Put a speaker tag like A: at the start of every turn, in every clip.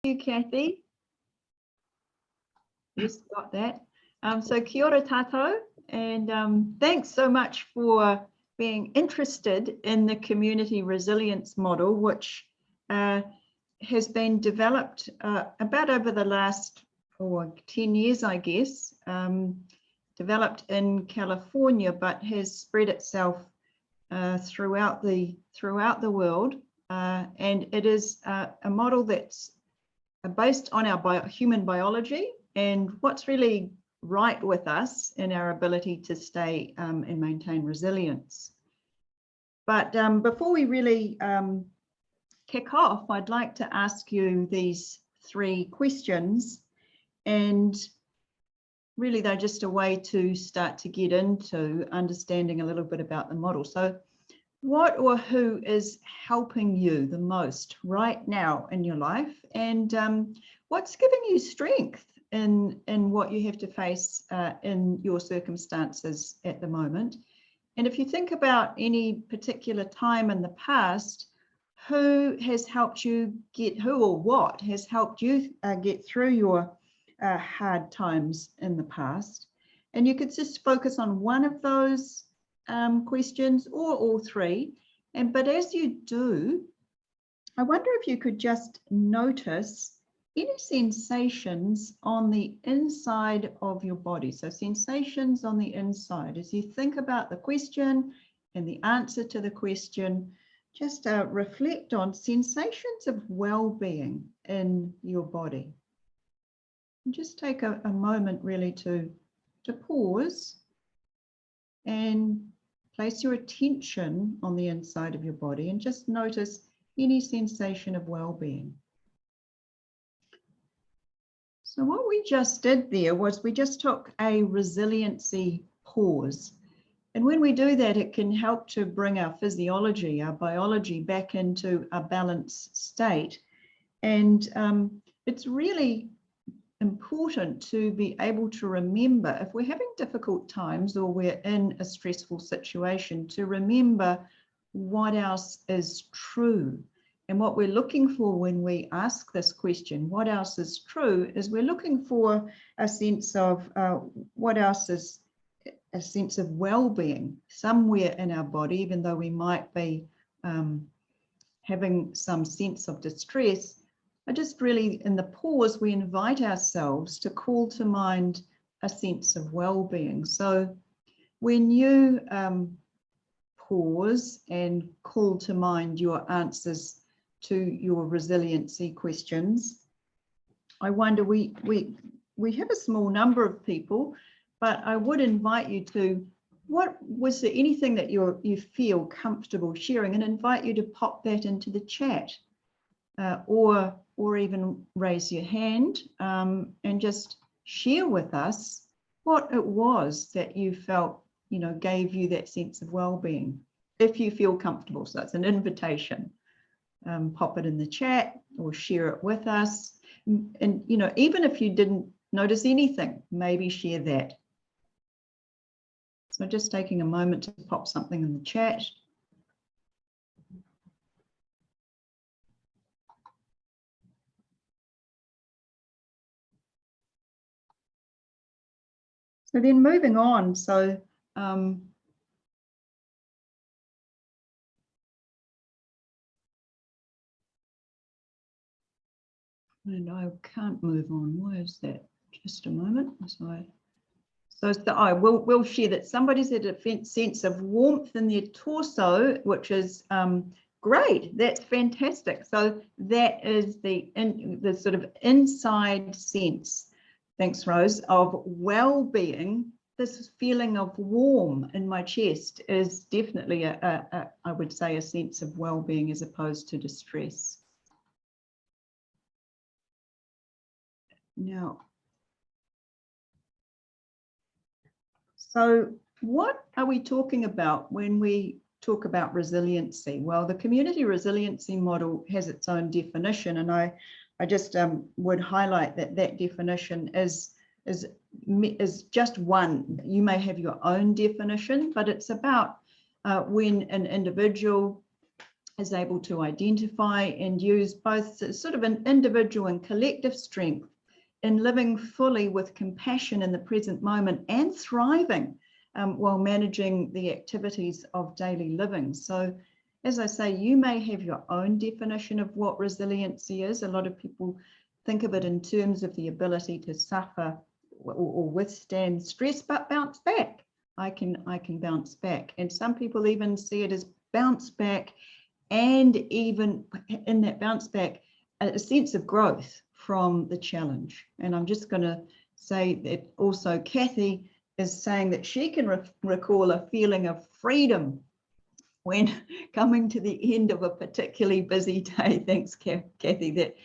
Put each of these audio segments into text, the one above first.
A: you, Kathy. Yes, got that. So kia ora tātou, and thanks so much for being interested in the community resilience model, which has been developed about over the last 10 years, I guess, developed in California, but has spread itself throughout the world, and it is a model that's based on our human biology and what's really right with us in our ability to stay and maintain resilience. But before we really kick off, I'd like to ask you these 3 questions, and really they're just a way to start to get into understanding a little bit about the model. So what or who is helping you the most right now in your life, and what's giving you strength in what you have to face in your circumstances at the moment? And if you think about any particular time in the past, who has helped you who or what has helped you get through your hard times in the past? And you could just focus on one of those questions or all 3. But as you do, I wonder if you could just notice any sensations on the inside of your body. So sensations on the inside as you think about the question and the answer to the question. Just reflect on sensations of well-being in your body. And just take a moment really to pause and place your attention on the inside of your body and just notice any sensation of well-being. So what we just did there was we just took a resiliency pause. And when we do that, it can help to bring our physiology, our biology back into a balanced state. And it's really important to be able to remember, if we're having difficult times or we're in a stressful situation, to remember what else is true. And what we're looking for when we ask this question, what else is true, is we're looking for a sense of what else is a sense of well-being somewhere in our body, even though we might be having some sense of distress. I just really, in the pause, we invite ourselves to call to mind a sense of well-being. So when you pause and call to mind your answers to your resiliency questions, I wonder, we have a small number of people, but I would invite you to, was there anything that you feel comfortable sharing, and invite you to pop that into the chat, or even raise your hand and just share with us what it was that you felt, gave you that sense of well-being, if you feel comfortable. So it's an invitation. Pop it in the chat or share it with us. And, even if you didn't notice anything, maybe share that. So just taking a moment to pop something in the chat. So then moving on, so and I can't move on. Why is that? Just a moment. We'll share that somebody's had a sense of warmth in their torso, which is great. That's fantastic. So that is the sort of inside sense. Thanks, Rose, of well-being. This feeling of warm in my chest is definitely I would say, a sense of well-being as opposed to distress. Now, so what are we talking about when we talk about resiliency? Well, the community resiliency model has its own definition, and I just would highlight that definition is just one. You may have your own definition, but it's about when an individual is able to identify and use both sort of an individual and collective strength in living fully with compassion in the present moment and thriving while managing the activities of daily living. So, as I say, you may have your own definition of what resiliency is. A lot of people think of it in terms of the ability to suffer or withstand stress, but bounce back. I can bounce back. And some people even see it as bounce back, and even in that bounce back, a sense of growth from the challenge. And I'm just going to say that also Kathy is saying that she can recall a feeling of freedom when coming to the end of a particularly busy day. Thanks, Kathy. That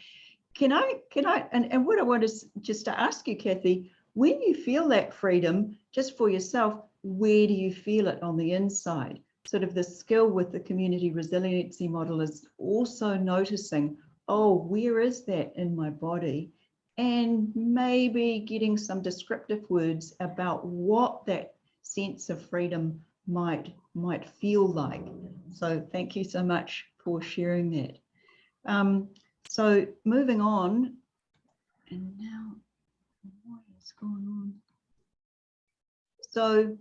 A: and what I want is just to ask you, Kathy, when you feel that freedom, just for yourself, where do you feel it on the inside? Sort of the skill with the community resiliency model is also noticing, oh, where is that in my body? And maybe getting some descriptive words about what that sense of freedom might feel like. So thank you so much for sharing that. So moving on, and now what is going on? So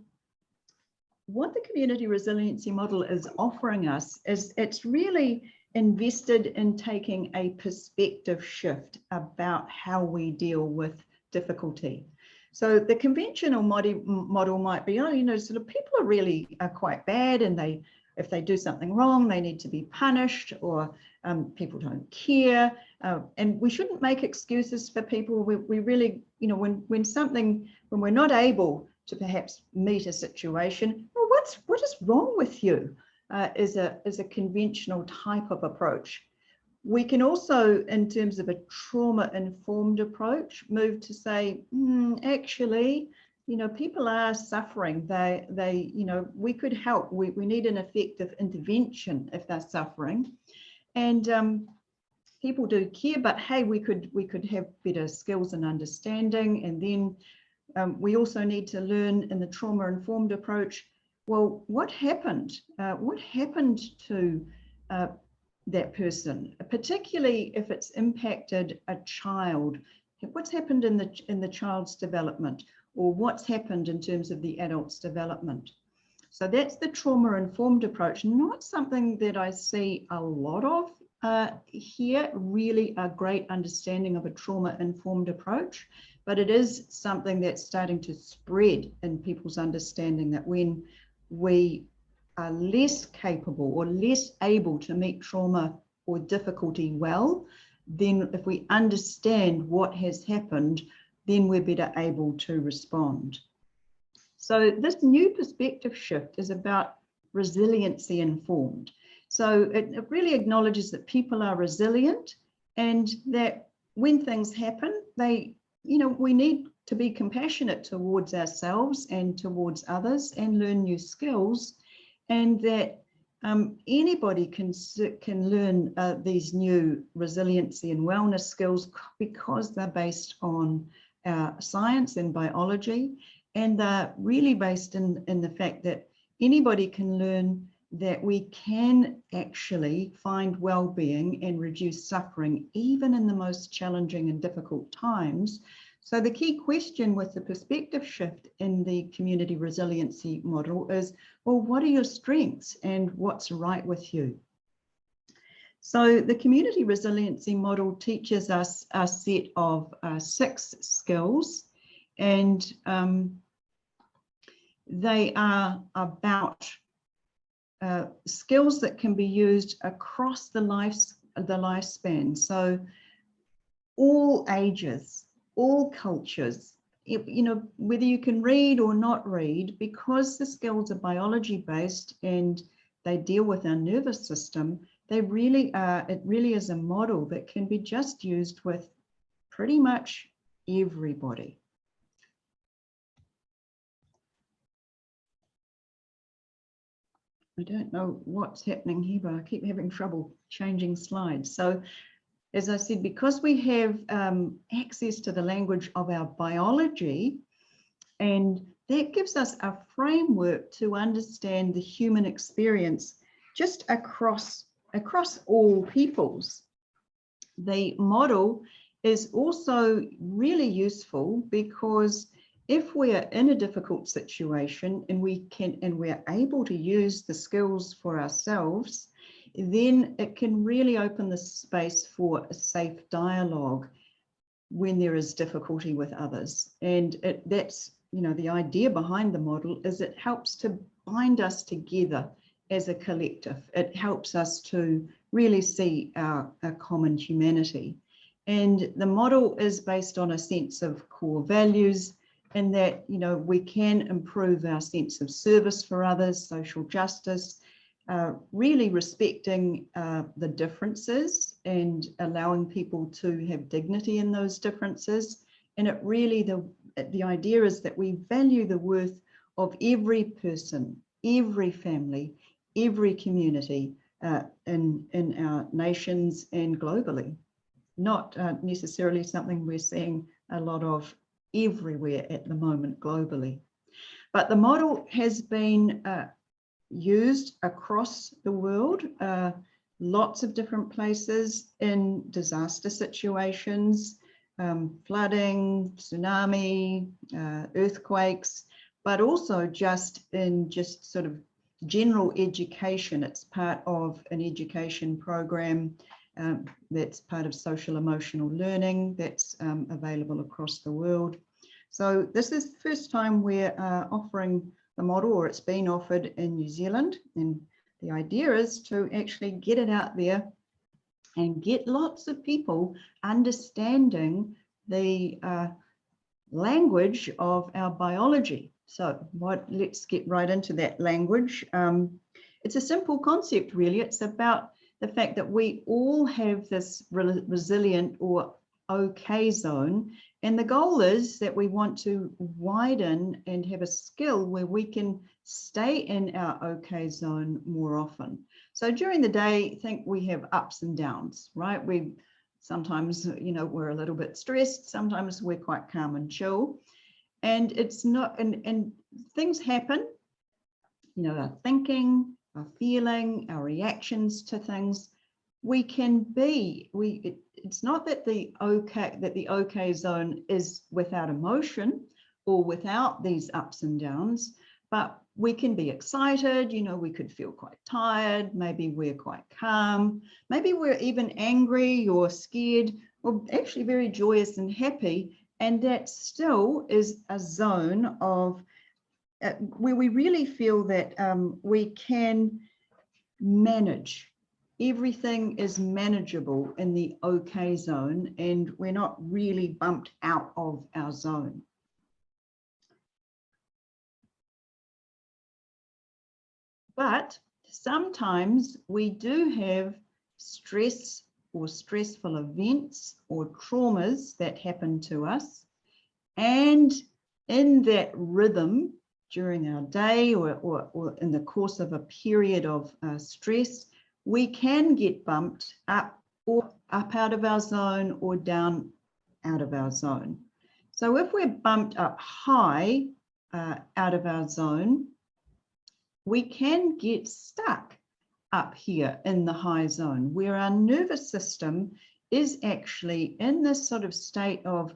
A: what the community resiliency model is offering us is it's really invested in taking a perspective shift about how we deal with difficulty. So the conventional model might be, oh, you know, sort of people are quite bad, and if they do something wrong, they need to be punished, or people don't care, and we shouldn't make excuses for people. We really, you know, when we're not able to perhaps meet a situation, well, what is wrong with you? Is a conventional type of approach. We can also, in terms of a trauma-informed approach, move to say, actually, you know, people are suffering. They, you know, we could help. We need an effective intervention if they're suffering, and people do care. But hey, we could have better skills and understanding, and then we also need to learn in the trauma-informed approach. Well, what happened? What happened to that person, particularly if it's impacted a child? What's happened in the child's development, or what's happened in terms of the adult's development? So that's the trauma-informed approach. Not something that I see a lot of here. Really a great understanding of a trauma-informed approach, but it is something that's starting to spread in people's understanding that when we are less capable or less able to meet trauma or difficulty well, then if we understand what has happened, then we're better able to respond. So this new perspective shift is about resiliency informed. So it really acknowledges that people are resilient, and that when things happen, we need to be compassionate towards ourselves and towards others and learn new skills, and that anybody can learn these new resiliency and wellness skills because they're based on science and biology, and they're really based in the fact that anybody can learn that we can actually find well-being and reduce suffering even in the most challenging and difficult times. So the key question with the perspective shift in the community resiliency model is, well, what are your strengths and what's right with you? So the community resiliency model teaches us a set of 6 skills, and they are about skills that can be used across the lifespan. So all ages, all cultures, whether you can read or not read, because the skills are biology based and they deal with our nervous system, it really is a model that can be just used with pretty much everybody. I don't know what's happening here, but I keep having trouble changing slides. So as I said, because we have access to the language of our biology, and that gives us a framework to understand the human experience just across across all peoples. The model is also really useful because if we are in a difficult situation and we're able to use the skills for ourselves, then it can really open the space for a safe dialogue when there is difficulty with others. And that's, you know, the idea behind the model is it helps to bind us together as a collective. It helps us to really see our common humanity. And the model is based on a sense of core values, and that, you know, we can improve our sense of service for others, social justice, really respecting the differences and allowing people to have dignity in those differences. And it really, the idea is that we value the worth of every person, every family, every community in our nations and globally. Not necessarily something we're seeing a lot of everywhere at the moment globally. But the model has been used across the world, lots of different places in disaster situations, flooding, tsunami, earthquakes, but also just in sort of general education. It's part of an education program that's part of social emotional learning that's available across the world. So this is the first time we're offering the model, or it's been offered in New Zealand. And the idea is to actually get it out there and get lots of people understanding the language of our biology. So let's get right into that language. It's a simple concept, really. It's about the fact that we all have this resilient or okay zone. And the goal is that we want to widen and have a skill where we can stay in our okay zone more often. So during the day, I think we have ups and downs, right? We sometimes, you know, we're a little bit stressed. Sometimes we're quite calm and chill. And it's not, and things happen, you know, our thinking, our feeling, our reactions to things. We can be, it's not that the okay zone is without emotion or without these ups and downs, but we can be excited, you know, we could feel quite tired, maybe we're quite calm, maybe we're even angry or scared, or actually very joyous and happy. And that still is a zone of where we really feel that we can manage. Everything is manageable in the okay zone, and we're not really bumped out of our zone. But sometimes we do have stress or stressful events or traumas that happen to us. And in that rhythm during our day or in the course of a period of stress, we can get bumped up or up out of our zone or down out of our zone. So if we're bumped up high out of our zone, we can get stuck up here in the high zone where our nervous system is actually in this sort of state of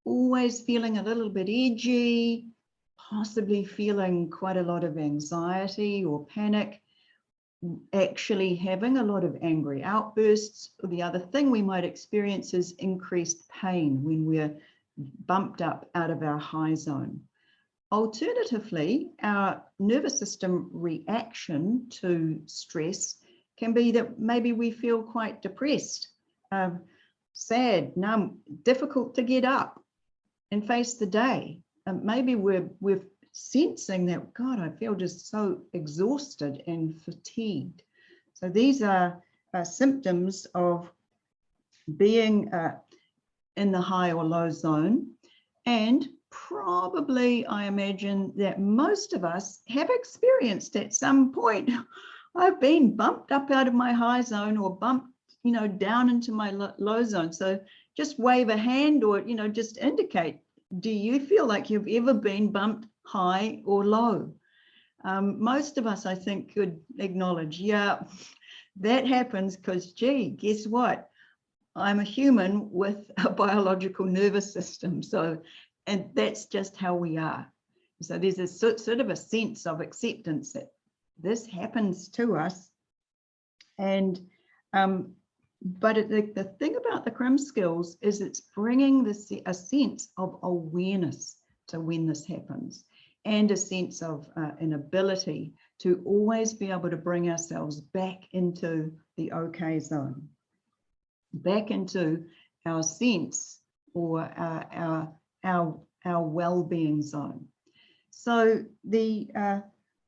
A: always feeling a little bit edgy, possibly feeling quite a lot of anxiety or panic, actually having a lot of angry outbursts. The other thing we might experience is increased pain when we're bumped up out of our high zone. Alternatively, our nervous system reaction to stress can be that maybe we feel quite depressed, sad, numb, difficult to get up and face the day. Maybe we're sensing that, God, I feel just so exhausted and fatigued. So these are symptoms of being in the high or low zone. And probably, I imagine that most of us have experienced at some point, I've been bumped up out of my high zone or bumped, you know, down into my low zone. So just wave a hand or, you know, just indicate, do you feel like you've ever been bumped high or low? Most of us, I think, could acknowledge, yeah, that happens because, gee, guess what? I'm a human with a biological nervous system. So, and that's just how we are. So there's a sort of a sense of acceptance that this happens to us. And but the thing about the CRIM skills is it's bringing a sense of awareness to when this happens, and a sense of an ability to always be able to bring ourselves back into the okay zone, back into our sense or our well-being zone. So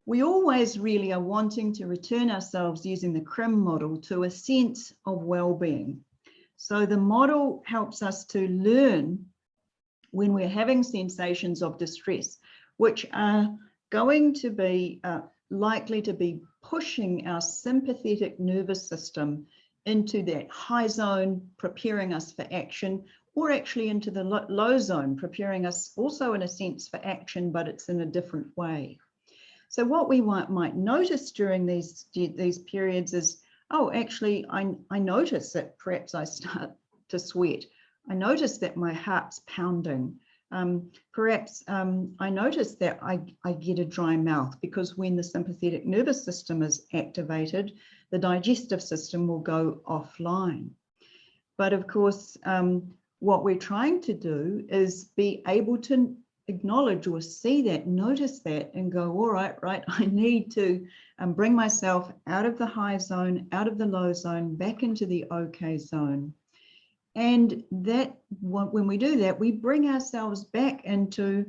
A: we always really are wanting to return ourselves using the CRIM model to a sense of well-being. So the model helps us to learn when we're having sensations of distress, which are going to be likely to be pushing our sympathetic nervous system into that high zone, preparing us for action, or actually into the low zone, preparing us also in a sense for action, but it's in a different way. So what we might notice during these periods is, oh, actually, I notice that perhaps I start to sweat. I notice that my heart's pounding. Perhaps I notice that I get a dry mouth, because when the sympathetic nervous system is activated, the digestive system will go offline. But of course, what we're trying to do is be able to acknowledge or see that, notice that, and go, all right, I need to bring myself out of the high zone, out of the low zone, back into the okay zone. And that, when we do that, we bring ourselves back into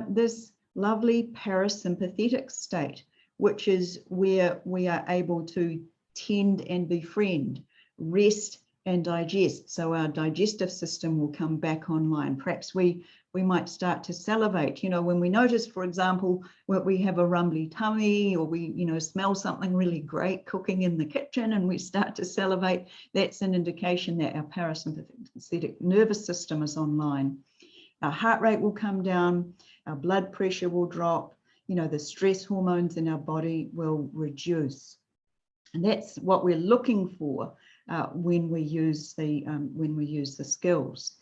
A: this lovely parasympathetic state, which is where we are able to tend and befriend, rest and digest. So our digestive system will come back online. Perhaps we might start to salivate. You know, when we notice, for example, we have a rumbly tummy, or we, smell something really great cooking in the kitchen and we start to salivate, that's an indication that our parasympathetic nervous system is online. Our heart rate will come down, our blood pressure will drop, the stress hormones in our body will reduce. And that's what we're looking for when we use the skills.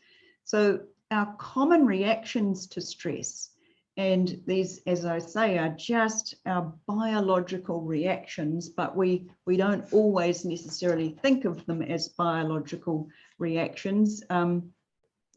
A: So our common reactions to stress, and these, as I say, are just our biological reactions, but we don't always necessarily think of them as biological reactions. And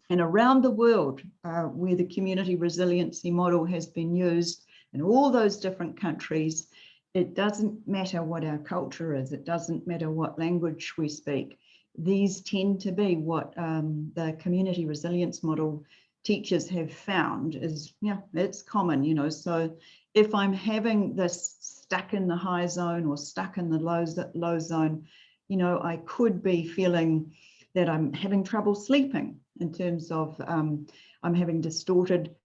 A: around the world, where the community resiliency model has been used in all those different countries, it doesn't matter what our culture is, it doesn't matter what language we speak. These tend to be what the community resilience model teachers have found is, it's common, so if I'm having this stuck in the high zone or stuck in the low zone, I could be feeling that I'm having trouble sleeping, in terms of I'm having distorted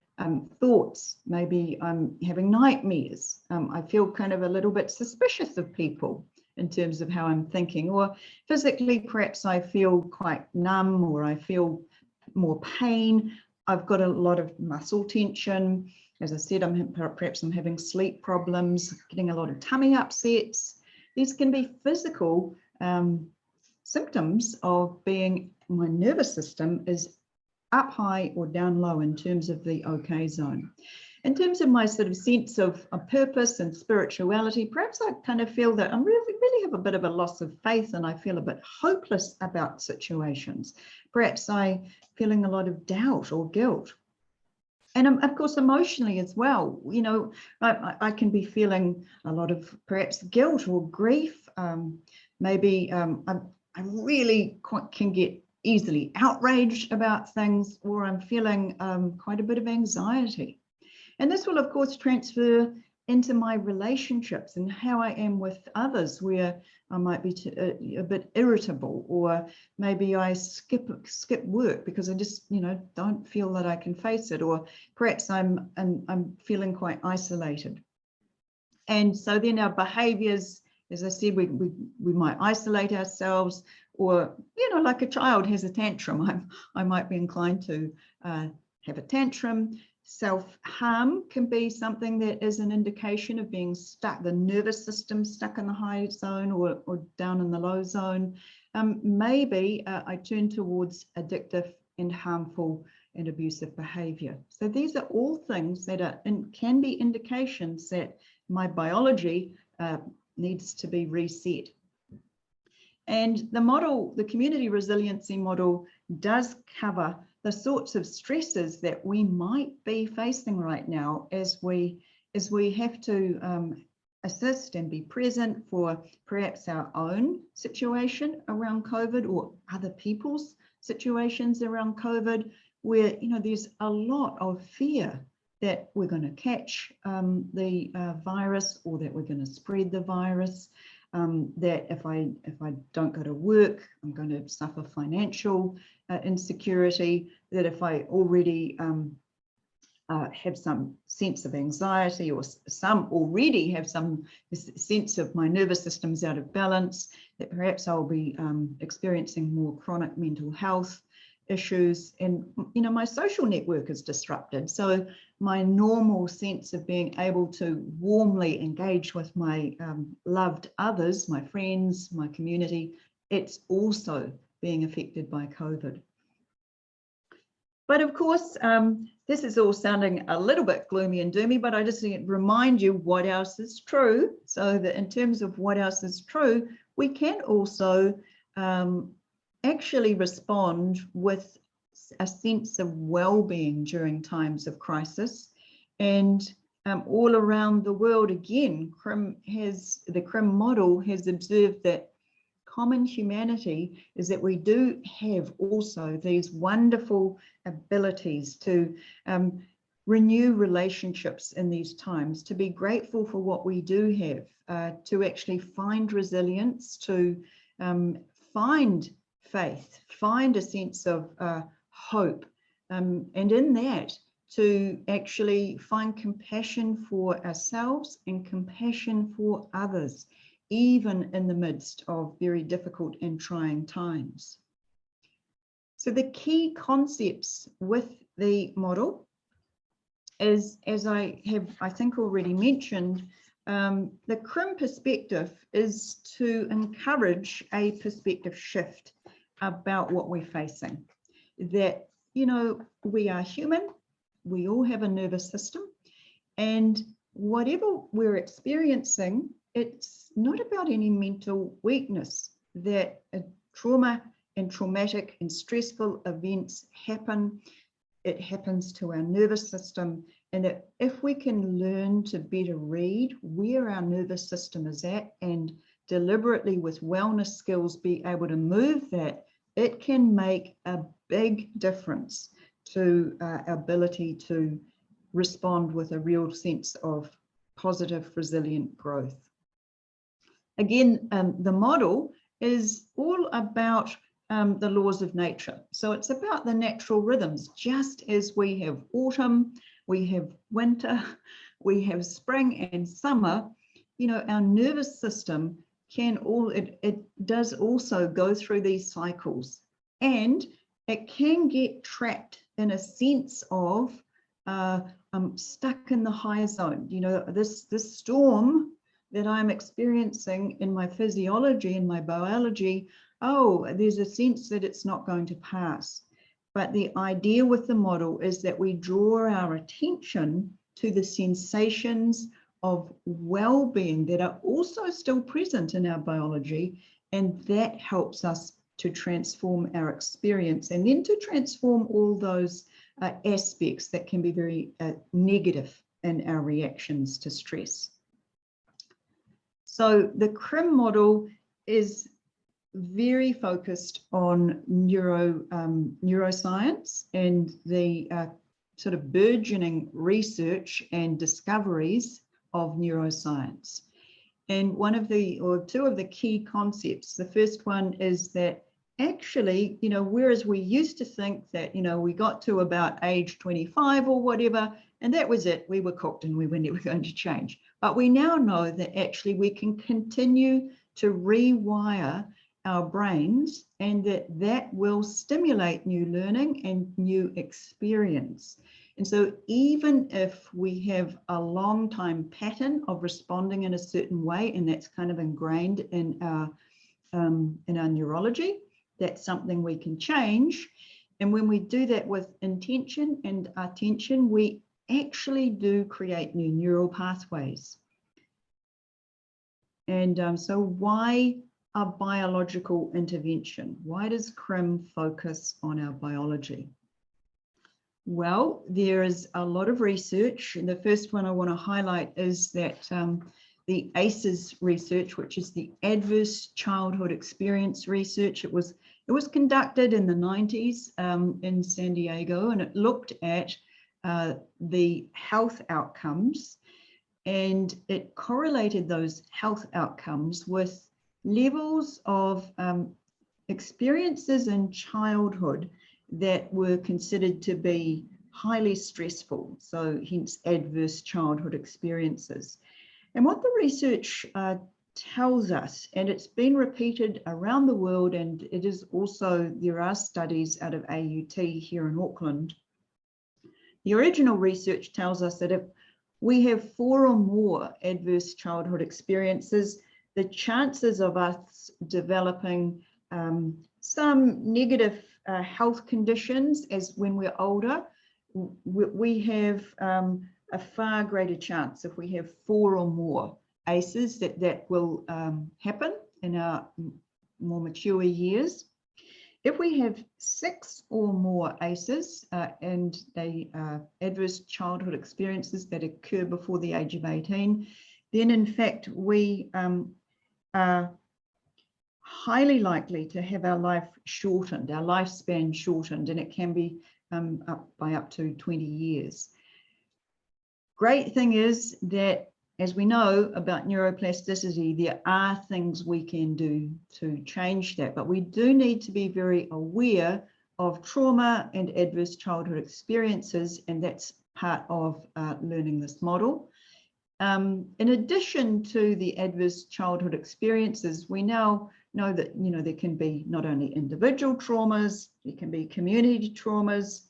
A: thoughts. Maybe I'm having nightmares. I feel kind of a little bit suspicious of people in terms of how I'm thinking, or physically, perhaps I feel quite numb, or I feel more pain. I've got a lot of muscle tension. As I said, perhaps I'm having sleep problems, getting a lot of tummy upsets. These can be physical symptoms of being, my nervous system is up high or down low in terms of the okay zone. In terms of my sort of sense of purpose and spirituality, perhaps I kind of feel that I really have a bit of a loss of faith, and I feel a bit hopeless about situations. Perhaps I'm feeling a lot of doubt or guilt. And of course, emotionally as well, I can be feeling a lot of perhaps guilt or grief. Maybe I really can get easily outraged about things, or I'm feeling quite a bit of anxiety. And this will, of course, transfer into my relationships and how I am with others, where I might be a bit irritable, or maybe I skip work because I just, don't feel that I can face it, or perhaps I'm feeling quite isolated. And so then our behaviors, as I said, we might isolate ourselves, or, like a child has a tantrum, I might be inclined to have a tantrum, Self-harm can be something that is an indication of being stuck, the nervous system stuck in the high zone or down in the low zone. Maybe I turn towards addictive and harmful and abusive behavior. So these are all things that can be indications that my biology needs to be reset. And the model, the community resiliency model, does cover the sorts of stresses that we might be facing right now as we have to assist and be present for perhaps our own situation around COVID or other people's situations around COVID, where there's a lot of fear that we're going to catch the virus, or that we're going to spread the virus. That if I don't go to work, I'm going to suffer financial insecurity, that if I already have some sense of anxiety, or some already have some sense of my nervous system's out of balance, that perhaps I'll be experiencing more chronic mental health issues, and my social network is disrupted. So my normal sense of being able to warmly engage with my loved others, my friends, my community, it's also being affected by COVID. But of course, this is all sounding a little bit gloomy and doomy, but I just need to remind you what else is true. So that in terms of what else is true, we can also actually respond with a sense of well-being during times of crisis. And all around the world, again, the CRIM model has observed that common humanity is that we do have also these wonderful abilities to renew relationships in these times, to be grateful for what we do have, to actually find resilience, to find faith, find a sense of hope, and in that to actually find compassion for ourselves and compassion for others, even in the midst of very difficult and trying times. So the key concepts with the model is, as I think already mentioned, the CRIM perspective is to encourage a perspective shift about what we're facing. That, we are human, we all have a nervous system, and whatever we're experiencing, it's not about any mental weakness. That trauma and traumatic and stressful events happen. It happens to our nervous system, and that if we can learn to better read where our nervous system is at and deliberately with wellness skills be able to move that, it can make a big difference to our ability to respond with a real sense of positive, resilient growth. Again, the model is all about the laws of nature. So it's about the natural rhythms. Just as we have autumn, we have winter, we have spring and summer, our nervous system it does also go through these cycles, and it can get trapped in a sense of I'm stuck in the high zone. This storm that I'm experiencing in my physiology and my biology, there's a sense that it's not going to pass. But the idea with the model is that we draw our attention to the sensations of well-being that are also still present in our biology, and that helps us to transform our experience, and then to transform all those aspects that can be very negative in our reactions to stress. So the CRIM model is very focused on neuroscience and the sort of burgeoning research and discoveries of neuroscience. And two of the key concepts, the first one is that actually, whereas we used to think that, we got to about age 25 or whatever, and that was it, we were cooked and we were never going to change. But we now know that actually we can continue to rewire our brains, and that will stimulate new learning and new experience. And so even if we have a long time pattern of responding in a certain way, and that's kind of ingrained in our neurology, that's something we can change. And when we do that with intention and attention, we actually do create new neural pathways. And so why a biological intervention? Why does CRIM focus on our biology? Well, there is a lot of research, and the first one I want to highlight is that the ACEs research, which is the Adverse Childhood Experience research. It was conducted in the 90s in San Diego, and it looked at the health outcomes, and it correlated those health outcomes with levels of experiences in childhood that were considered to be highly stressful, so hence adverse childhood experiences. And what the research tells us, and it's been repeated around the world, and it is also, there are studies out of AUT here in Auckland. The original research tells us that if we have 4 or more adverse childhood experiences, the chances of us developing some negative health conditions as when we're older, we have a far greater chance if we have 4 or more ACEs that will happen in our more mature years. If we have 6 or more ACEs and they adverse childhood experiences that occur before the age of 18, then in fact we are highly likely to have our life shortened, our lifespan shortened, and it can be up to 20 years. Great thing is that, as we know about neuroplasticity, there are things we can do to change that, but we do need to be very aware of trauma and adverse childhood experiences, and that's part of learning this model. In addition to the adverse childhood experiences, we now know that there can be not only individual traumas, there can be community traumas,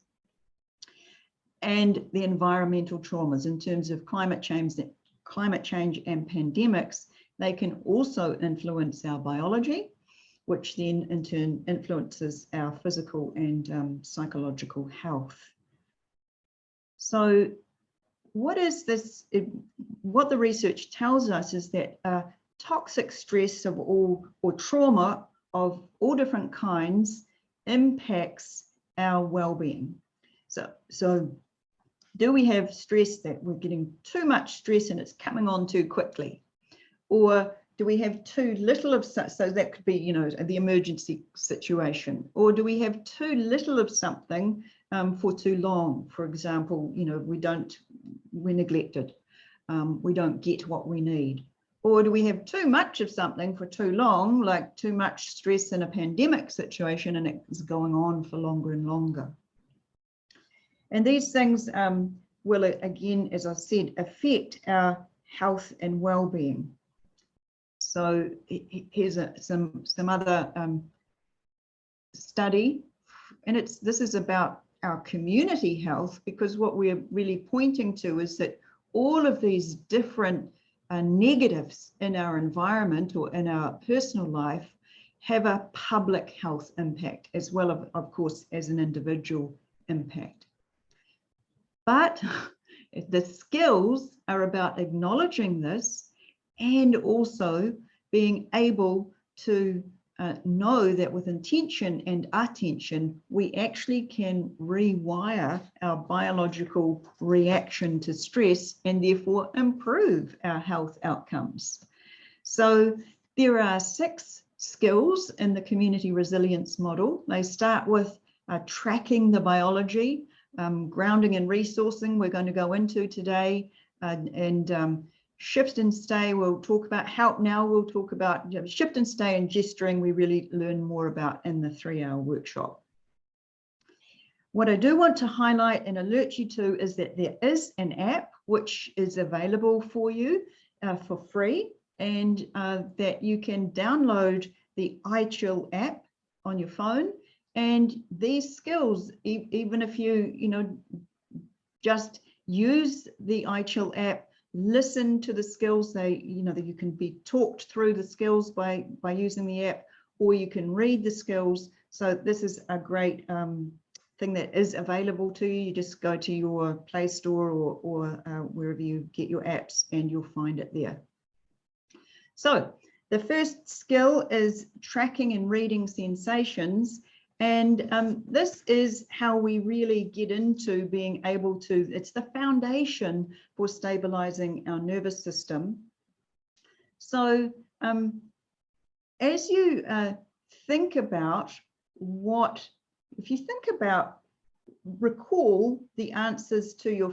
A: and the environmental traumas in terms of climate change and pandemics. They can also influence our biology, which then in turn influences our physical and psychological health. So what is this? What the research tells us is that toxic stress of all, or trauma of all different kinds, impacts our well-being. So do we have stress that we're getting too much stress and it's coming on too quickly? Or do we have too little of such? So that could be, the emergency situation. Or do we have too little of something for too long? For example, we're neglected. We don't get what we need. Or do we have too much of something for too long, like too much stress in a pandemic situation, and it's going on for longer and longer? And these things will, again, as I said, affect our health and well-being. So here's some other study, and this is about our community health, because what we're really pointing to is that all of these different negatives in our environment or in our personal life have a public health impact, as well of course as an individual impact. But the skills are about acknowledging this and also being able to know that with intention and attention, we actually can rewire our biological reaction to stress and therefore improve our health outcomes. So there are 6 skills in the community resilience model. They start with tracking the biology, grounding and resourcing we're going to go into today, and shift and stay we'll talk about. Help now we'll talk about. Shift and stay and gesturing we really learn more about in the 3-hour workshop. What I do want to highlight and alert you to is that there is an app which is available for you for free, and that you can download the iChill app on your phone. And these skills, even if you just use the iChill app, listen to the skills, that you can be talked through the skills by using the app, or you can read the skills. So this is a great thing that is available to you. You just go to your Play Store or wherever you get your apps, and you'll find it there. So the first skill is tracking and reading sensations. And this is how we really get into being able to, it's the foundation for stabilizing our nervous system. So as you think about if you think about, recall the answers to your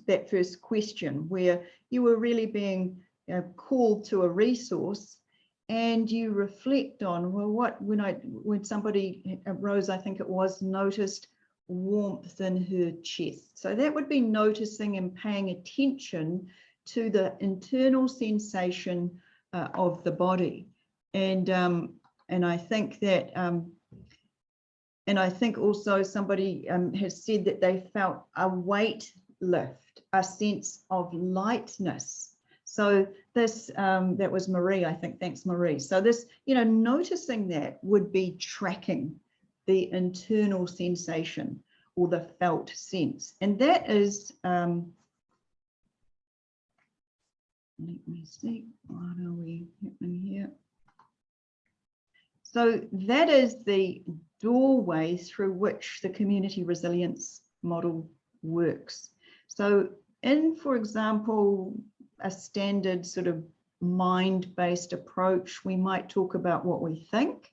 A: that first question, where you were really being called to a resource, and you reflect on, well, when somebody, Rose, I think it was, noticed warmth in her chest. So that would be noticing and paying attention to the internal sensation of the body. And I think that, and I think also somebody has said that they felt a weight lift, a sense of lightness. So this, that was Marie, I think. Thanks, Marie. So this, noticing that would be tracking the internal sensation or the felt sense. And that is, let me see, what are we happening here? So that is the doorway through which the community resilience model works. So for example, a standard sort of mind-based approach, we might talk about what we think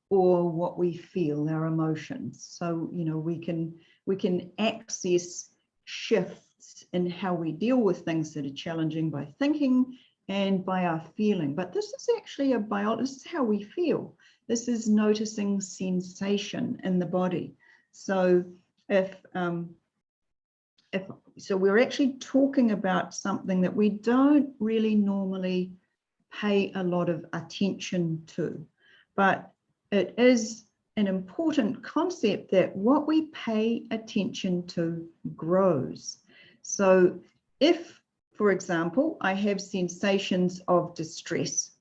A: or what we feel, our emotions. So, we can access shifts in how we deal with things that are challenging by thinking and by our feeling. But this is actually this is how we feel. This is noticing sensation in the body. So so we're actually talking about something that we don't really normally pay a lot of attention to, but it is an important concept that what we pay attention to grows. So if, for example, I have sensations of distress,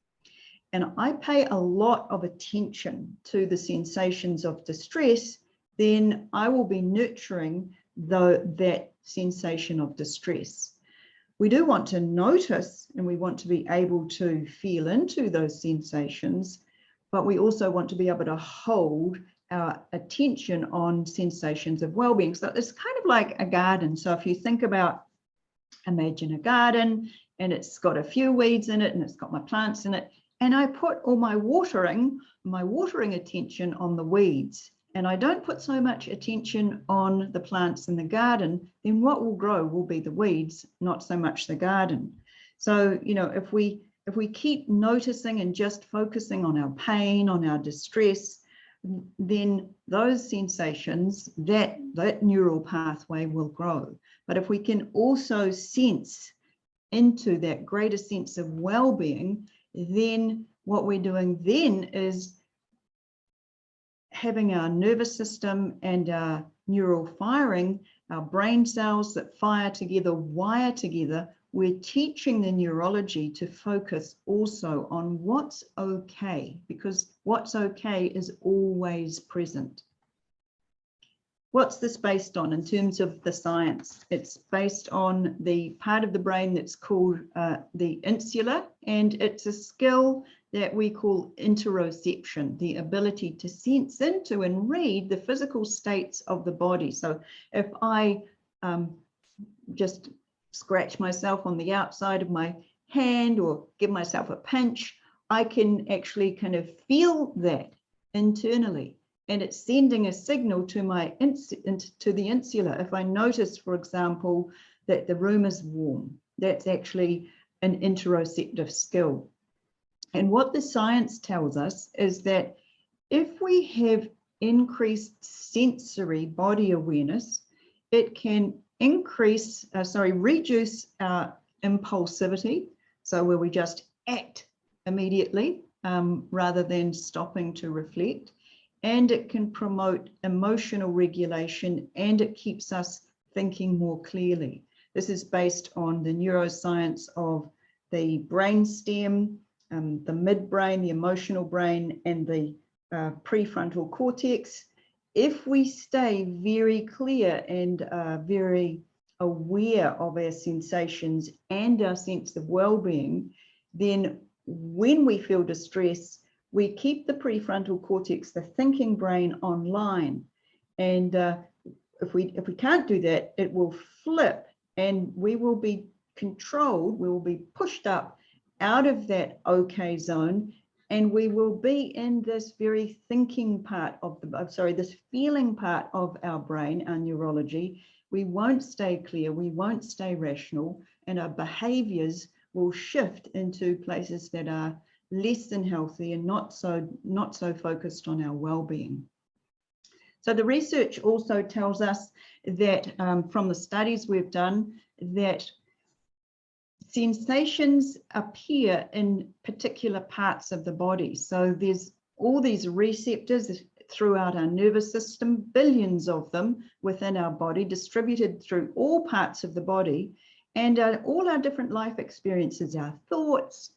A: and I pay a lot of attention to the sensations of distress, then I will be nurturing that sensation of distress. We do want to notice, and we want to be able to feel into those sensations, but we also want to be able to hold our attention on sensations of well-being. So it's kind of like a garden. So if you think about, imagine a garden, and it's got a few weeds in it, and it's got my plants in it, and I put all my watering attention on the weeds, and I don't put so much attention on the plants in the garden, then what will grow will be the weeds, not so much the garden. So, if we keep noticing and just focusing on our pain, on our distress, then those sensations, that neural pathway will grow. But if we can also sense into that greater sense of well-being, then what we're doing then is having our nervous system and our neural firing, our brain cells that fire together, wire together. We're teaching the neurology to focus also on what's okay, because what's okay is always present. What's this based on in terms of the science? It's based on the part of the brain that's called the insula, and it's a skill that we call interoception, the ability to sense into and read the physical states of the body. So if I just scratch myself on the outside of my hand or give myself a pinch, I can actually kind of feel that internally. And it's sending a signal to to the insula. If I notice, for example, that the room is warm, that's actually an interoceptive skill. And what the science tells us is that if we have increased sensory body awareness, it can reduce our impulsivity, so where we just act immediately, rather than stopping to reflect. And it can promote emotional regulation, and it keeps us thinking more clearly. This is based on the neuroscience of the brainstem, the midbrain, the emotional brain, and the prefrontal cortex. If we stay very clear and very aware of our sensations and our sense of well-being, then when we feel distress, we keep the prefrontal cortex, the thinking brain, online. And if we can't do that, it will flip, and we will be controlled, we will be pushed up out of that okay zone, and we will be in this very thinking part of the, this feeling part of our brain, our neurology. We won't stay clear, we won't stay rational, and our behaviors will shift into places that are less than healthy and not so focused on our well-being. So the research also tells us that from the studies we've done, that sensations appear in particular parts of the body. So there's all these receptors throughout our nervous system, billions of them within our body, distributed through all parts of the body, and all our different life experiences, our thoughts,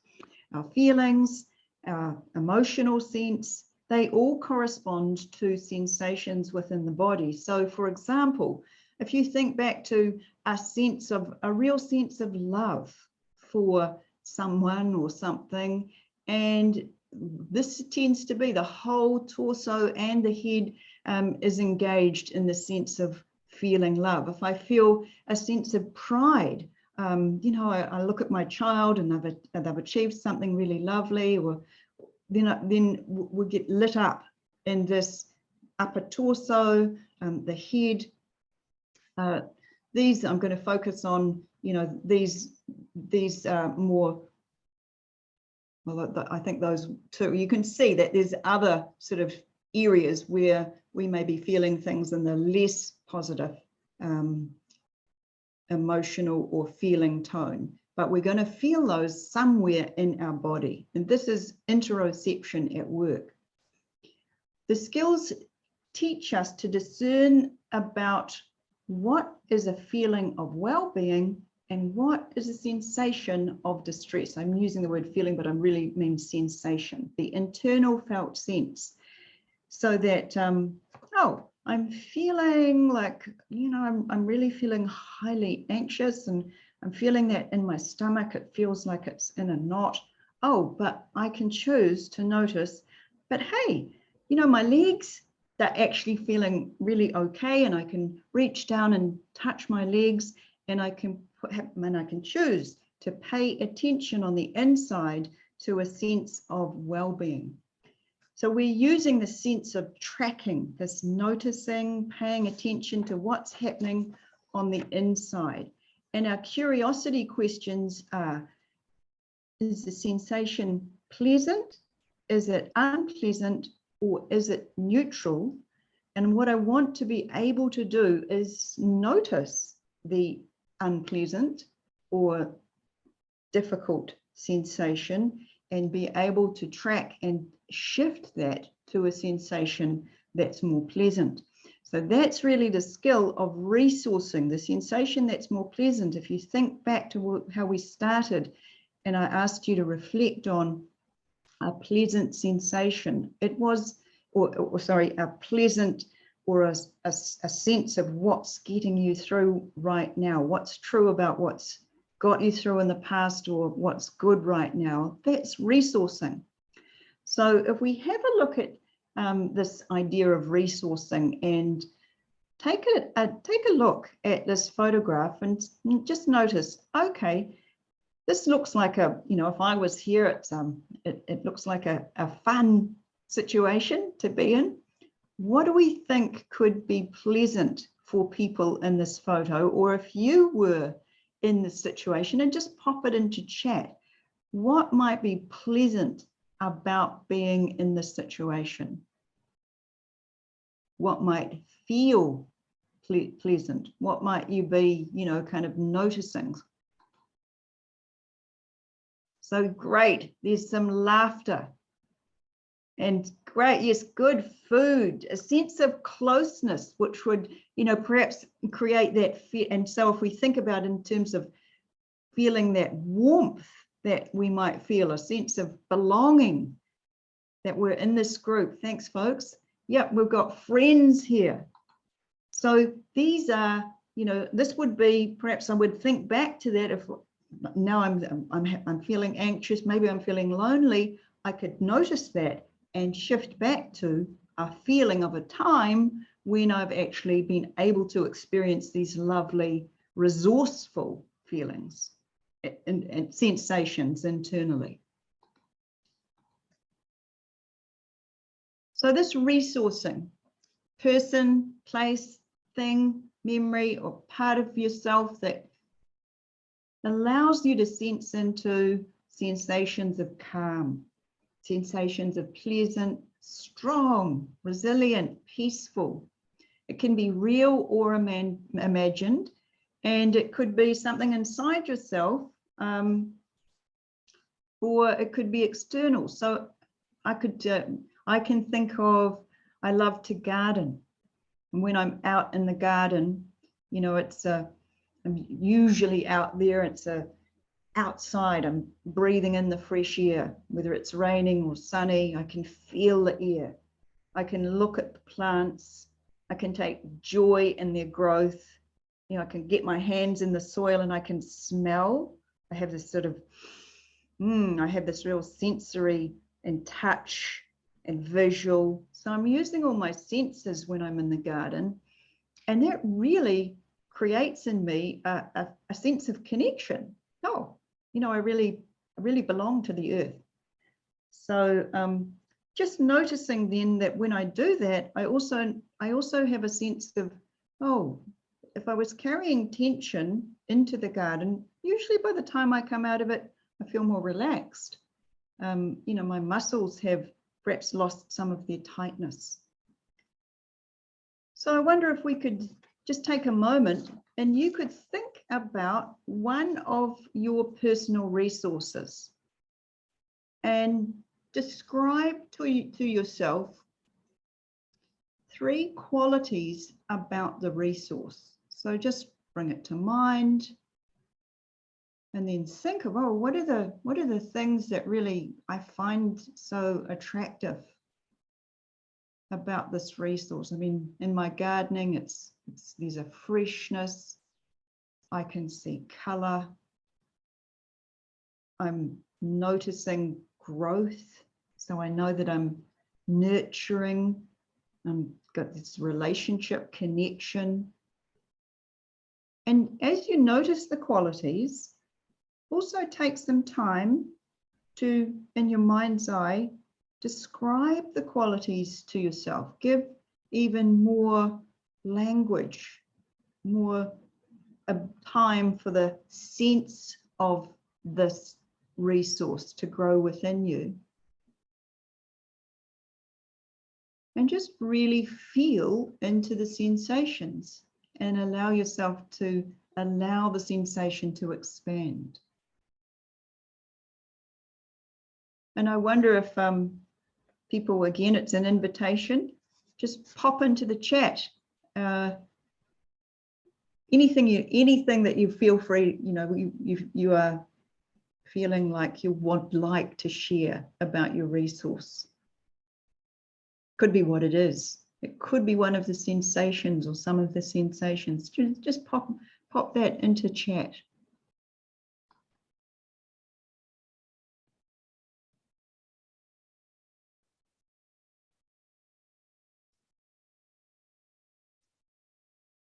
A: our feelings, our emotional sense, they all correspond to sensations within the body. So for example, if you think back to a real sense of love for someone or something, and this tends to be the whole torso and the head is engaged in the sense of feeling love. If I feel a sense of pride, you know, I look at my child and they've achieved something really lovely, or then we get lit up in this upper torso, the head. These I'm going to focus on, you know, these more, well, I think those two. You can see that there's other sort of areas where we may be feeling things in the less positive emotional or feeling tone, but we're going to feel those somewhere in our body. And this is interoception at work. The skills teach us to discern about what is a feeling of well-being and what is a sensation of distress. I'm using the word feeling, but I really mean sensation, the internal felt sense. So that, oh, I'm feeling like, you know, I'm really feeling highly anxious, and I'm feeling that in my stomach, it feels like it's in a knot. Oh, but I can choose to notice, but hey, you know, my legs, they're actually feeling really okay, and I can reach down and touch my legs, and I can choose to pay attention on the inside to a sense of well-being. So we're using the sense of tracking, this noticing, paying attention to what's happening on the inside. And our curiosity questions are, is the sensation pleasant? Is it unpleasant? Or is it neutral? And what I want to be able to do is notice the unpleasant or difficult sensation and be able to track and shift that to a sensation that's more pleasant. So that's really the skill of resourcing the sensation that's more pleasant. If you think back to how we started and I asked you to reflect on a pleasant sensation, it was, a pleasant or a sense of what's getting you through right now, what's true about what's got you through in the past or what's good right now. That's resourcing. So if we have a look at this idea of resourcing and take a look at this photograph and just notice, okay, this looks like a, you know, if I was here, it looks like a fun situation to be in. What do we think could be pleasant for people in this photo? Or if you were in this situation, and just pop it into chat, what might be pleasant about being in this situation? What might feel pleasant? What might you be, you know, kind of noticing? So great, there's some laughter, And great, yes, good food, a sense of closeness, which would, perhaps create that fear. And so if we think about in terms of feeling that warmth that we might feel, a sense of belonging, that we're in this group. Thanks, folks. Yep, we've got friends here. So these are, this would be, perhaps I would think back to that. If now I'm feeling anxious, maybe I'm feeling lonely, I could notice that and shift back to a feeling of a time when I've actually been able to experience these lovely, resourceful feelings and sensations internally. So this resourcing, person, place, thing, memory, or part of yourself that allows you to sense into sensations of calm, sensations of pleasant, strong, resilient, peaceful. It can be real or imagined, and it could be something inside yourself, or it could be external. So I can think of, I love to garden. And when I'm out in the garden, I'm usually out there, it's outside, I'm breathing in the fresh air, whether it's raining or sunny, I can feel the air. I can look at the plants, I can take joy in their growth. I can get my hands in the soil and I can smell. I have this sort of, I have this real sensory and touch and visual. So I'm using all my senses when I'm in the garden, and that really creates in me a sense of connection. Oh, I really belong to the earth. So just noticing then that when I do that, I also have a sense of, oh, if I was carrying tension into the garden, usually by the time I come out of it, I feel more relaxed. My muscles have perhaps lost some of their tightness. So I wonder if we could just take a moment and you could think about one of your personal resources and describe to yourself 3 qualities about the resource. So just bring it to mind and then think of, oh, what are the things that really I find so attractive about this resource? I mean, in my gardening, there's a freshness. I can see color. I'm noticing growth. So I know that I'm nurturing. I've got this relationship connection. And as you notice the qualities, also take some time to, in your mind's eye, describe the qualities to yourself. Give even more language, more time for the sense of this resource to grow within you. And just really feel into the sensations and allow yourself to allow the sensation to expand. And I wonder if people, again, it's an invitation, just pop into the chat. Anything that you feel free, you are feeling like you would like to share about your resource. Could be what it is. It could be one of the sensations or some of the sensations. Just pop that into chat.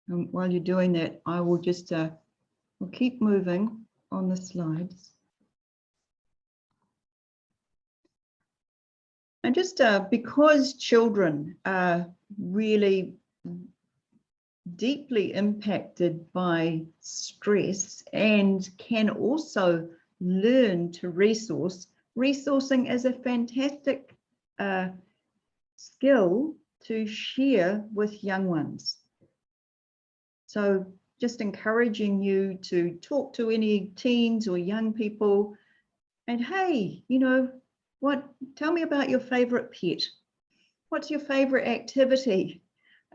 A: And while you're doing that, I will just we'll keep moving on the slides. And just because children are really deeply impacted by stress and can also learn to resourcing is a fantastic skill to share with young ones. So just encouraging you to talk to any teens or young people and, hey, Tell me about your favorite pet. What's your favorite activity?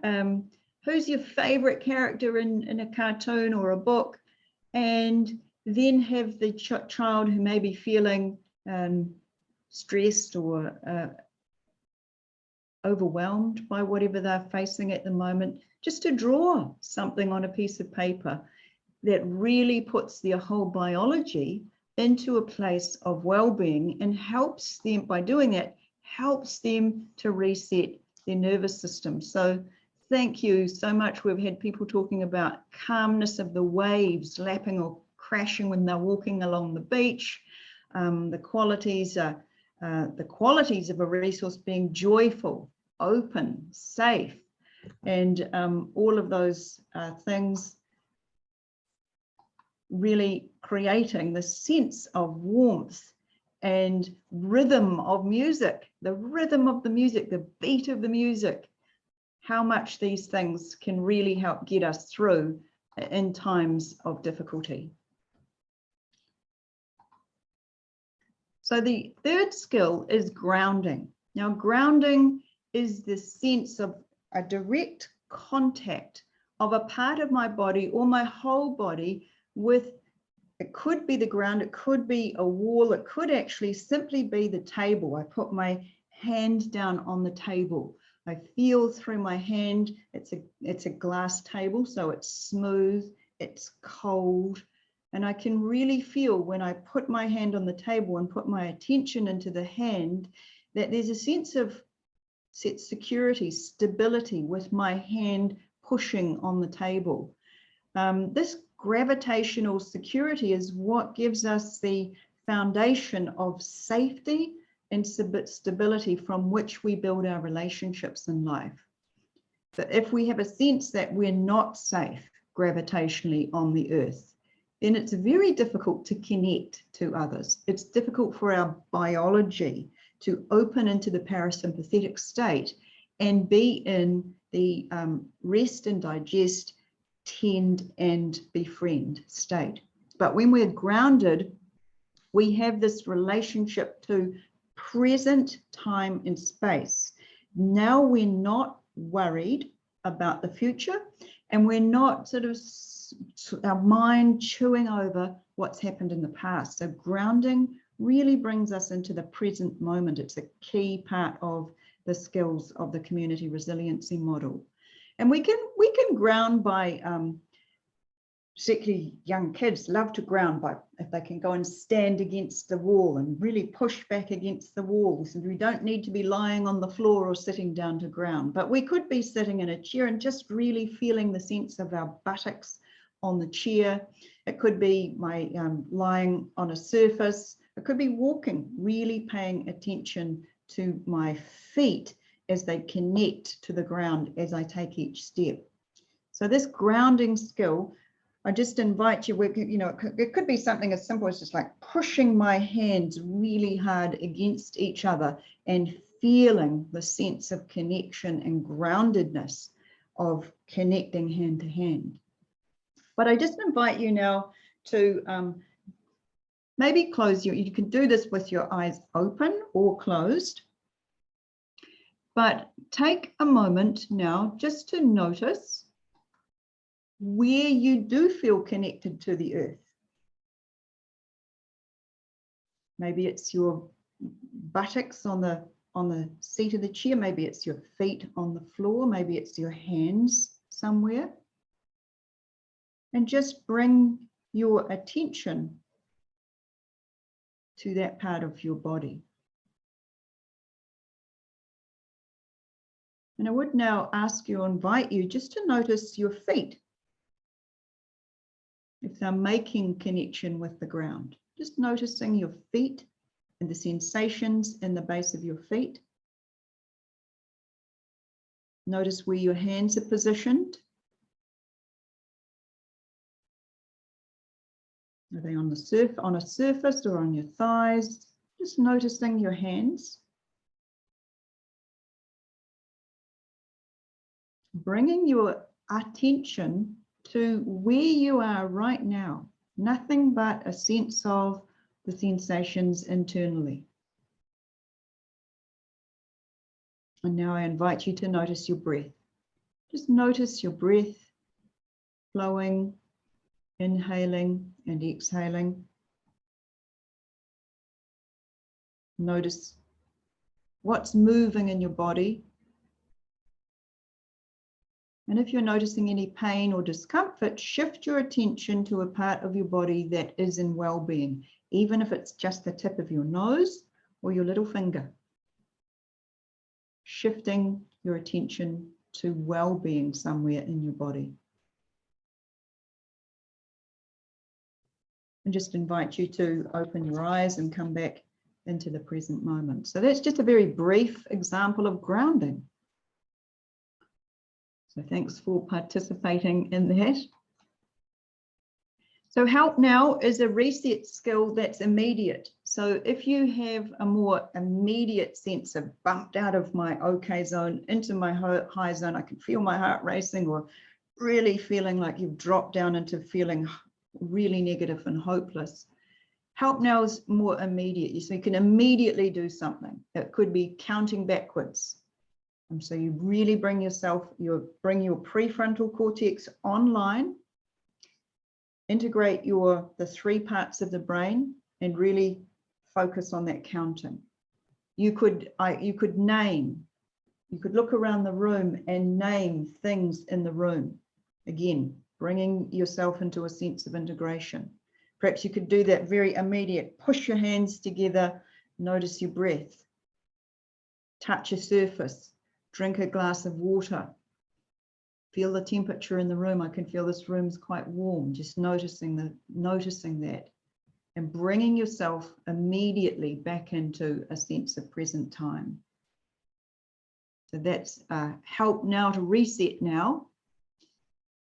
A: Who's your favorite character in a cartoon or a book? And then have the child who may be feeling stressed or overwhelmed by whatever they're facing at the moment, just to draw something on a piece of paper that really puts their whole biology into a place of well-being and helps them, by doing it, helps them to reset their nervous system. So thank you so much. We've had people talking about calmness of the waves lapping or crashing when they're walking along the beach. The qualities of a resource being joyful, open, safe, and all of those things really creating the sense of warmth and rhythm of music, the rhythm of the music, the beat of the music, how much these things can really help get us through in times of difficulty. So the third skill is grounding. Now, grounding is the sense of a direct contact of a part of my body or my whole body with, it could be the ground, it could be a wall, it could actually simply be the table. I put my hand down on the table. I feel through my hand, it's a glass table, so it's smooth, it's cold, and I can really feel when I put my hand on the table and put my attention into the hand that there's a sense of security, stability with my hand pushing on the table. This gravitational security is what gives us the foundation of safety and stability from which we build our relationships in life. But if we have a sense that we're not safe gravitationally on the earth, then it's very difficult to connect to others. It's difficult for our biology to open into the parasympathetic state and be in the rest and digest, tend and befriend state. But when we're grounded, we have this relationship to present time and space. Now we're not worried about the future, and we're not sort of our mind chewing over what's happened in the past. So grounding really brings us into the present moment. It's a key part of the skills of the community resiliency model. And we can ground by, particularly young kids love to ground by, if they can go and stand against the wall and really push back against the walls. And we don't need to be lying on the floor or sitting down to ground, but we could be sitting in a chair and just really feeling the sense of our buttocks on the chair. It could be my lying on a surface. It could be walking, really paying attention to my feet as they connect to the ground as I take each step. So this grounding skill, I just invite you, it could be something as simple as just like pushing my hands really hard against each other and feeling the sense of connection and groundedness of connecting hand to hand. But I just invite you now to maybe close you can do this with your eyes open or closed. But take a moment now just to notice where you do feel connected to the earth. Maybe it's your buttocks on the seat of the chair. Maybe it's your feet on the floor. Maybe it's your hands somewhere. And just bring your attention to that part of your body. And I would now ask you, invite you just to notice your feet. If they're making connection with the ground, just noticing your feet and the sensations in the base of your feet. Notice where your hands are positioned. Are they on a surface or on your thighs? Just noticing your hands. Bringing your attention to where you are right now. Nothing but a sense of the sensations internally. And now I invite you to notice your breath. Just notice your breath flowing, inhaling and exhaling. Notice what's moving in your body. And if you're noticing any pain or discomfort, shift your attention to a part of your body that is in well-being, even if it's just the tip of your nose or your little finger. Shifting your attention to well-being somewhere in your body. And just invite you to open your eyes and come back into the present moment. So that's just a very brief example of grounding. So thanks for participating in that. So help now is a reset skill that's immediate. So if you have a more immediate sense of bumped out of my okay zone into my high zone, I can feel my heart racing, or really feeling like you've dropped down into feeling really negative and hopeless. Help now is more immediate. So you can immediately do something. It could be counting backwards. And so you really bring your prefrontal cortex online, integrate the three parts of the brain and really focus on that counting. You could look around the room and name things in the room. Again, bringing yourself into a sense of integration. Perhaps you could do that very immediate. Push your hands together, notice your breath. Touch a surface, drink a glass of water. Feel the temperature in the room. I can feel this room's quite warm. Just noticing that and bringing yourself immediately back into a sense of present time. So that's help now to reset now.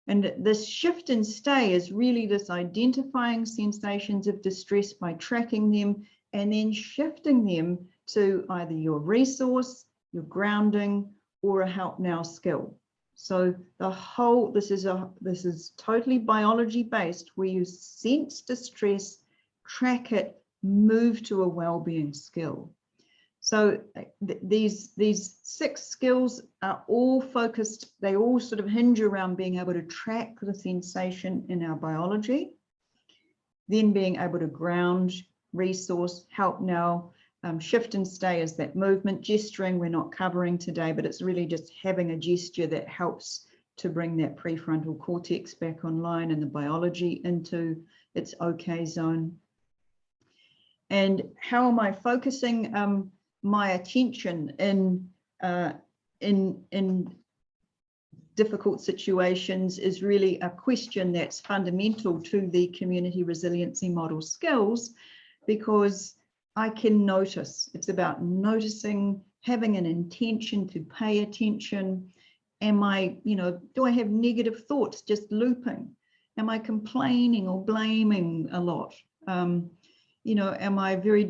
A: And this shift and stay is really this identifying sensations of distress by tracking them and then shifting them to either your resource, your grounding, or a help now skill. So this is totally biology based, where you sense distress, track it, move to a well-being skill. So these 6 skills are all focused, they all sort of hinge around being able to track the sensation in our biology, then being able to ground, resource, help now, shift and stay is that movement. Gesturing we're not covering today, but it's really just having a gesture that helps to bring that prefrontal cortex back online and the biology into its okay zone. And how am I focusing my attention in difficult situations is really a question that's fundamental to the community resiliency model skills, because I can notice. It's about noticing, having an intention to pay attention. Am I, do I have negative thoughts just looping? Am I complaining or blaming a lot? Am I very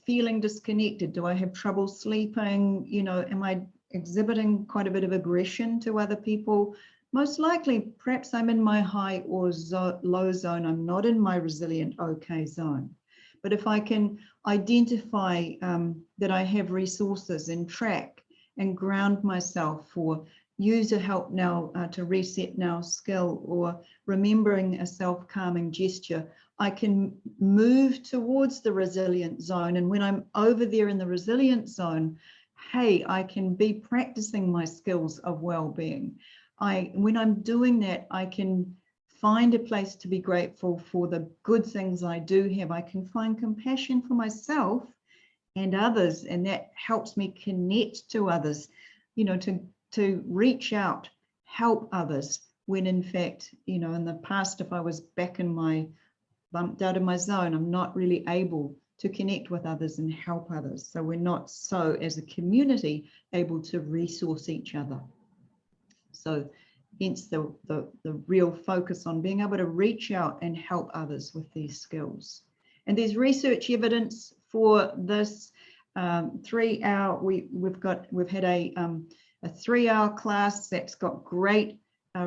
A: feeling disconnected? Do I have trouble sleeping? Am I exhibiting quite a bit of aggression to other people? Most likely, perhaps I'm in my high or low zone. I'm not in my resilient okay zone. But if I can identify that I have resources and track and ground myself, or use a help now to reset now skill, or remembering a self-calming gesture, I can move towards the resilient zone. And when I'm over there in the resilient zone, hey, I can be practicing my skills of well-being. When I'm doing that, I can find a place to be grateful for the good things I do have. I can find compassion for myself and others, and that helps me connect to others, to reach out, help others, when in fact, in the past, if I was back in bumped out of my zone, I'm not really able to connect with others and help others. So we're not as a community, able to resource each other. So hence the real focus on being able to reach out and help others with these skills. And there's research evidence for this 3-hour. We've had a 3-hour class that's got great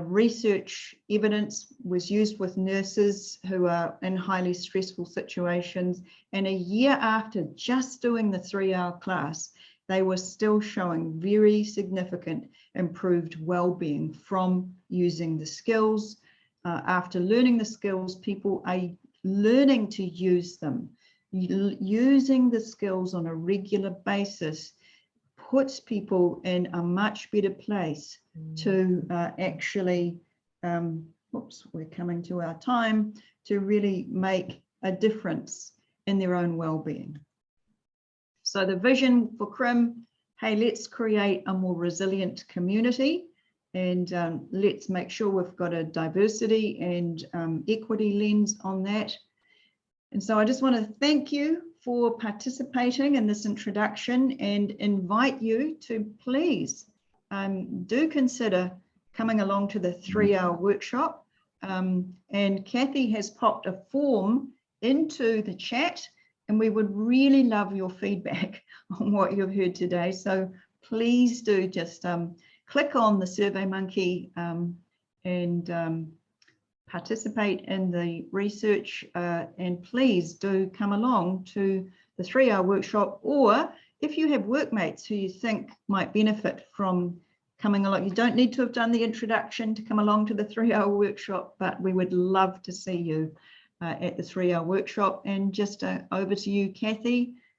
A: research evidence, was used with nurses who are in highly stressful situations. And a year after just doing the 3-hour class, they were still showing very significant improved well-being from using the skills. After learning the skills, people are learning to use them. Using the skills on a regular basis puts people in a much better place to actually, oops, we're coming to our time, to really make a difference in their own well-being. So the vision for CRIM, hey, let's create a more resilient community, and let's make sure we've got a diversity and equity lens on that. And so I just want to thank you for participating in this introduction and invite you to please do consider coming along to the 3-hour workshop. And Kathy has popped a form into the chat, and we would really love your feedback on what you've heard today. So please do just click on the SurveyMonkey and participate in the research, and please do come along to the 3-hour workshop, or if you have workmates who you think might benefit from coming along. You don't need to have done the introduction to come along to the 3-hour workshop, but we would love to see you at the 3-hour workshop. And just over to you, Kathy,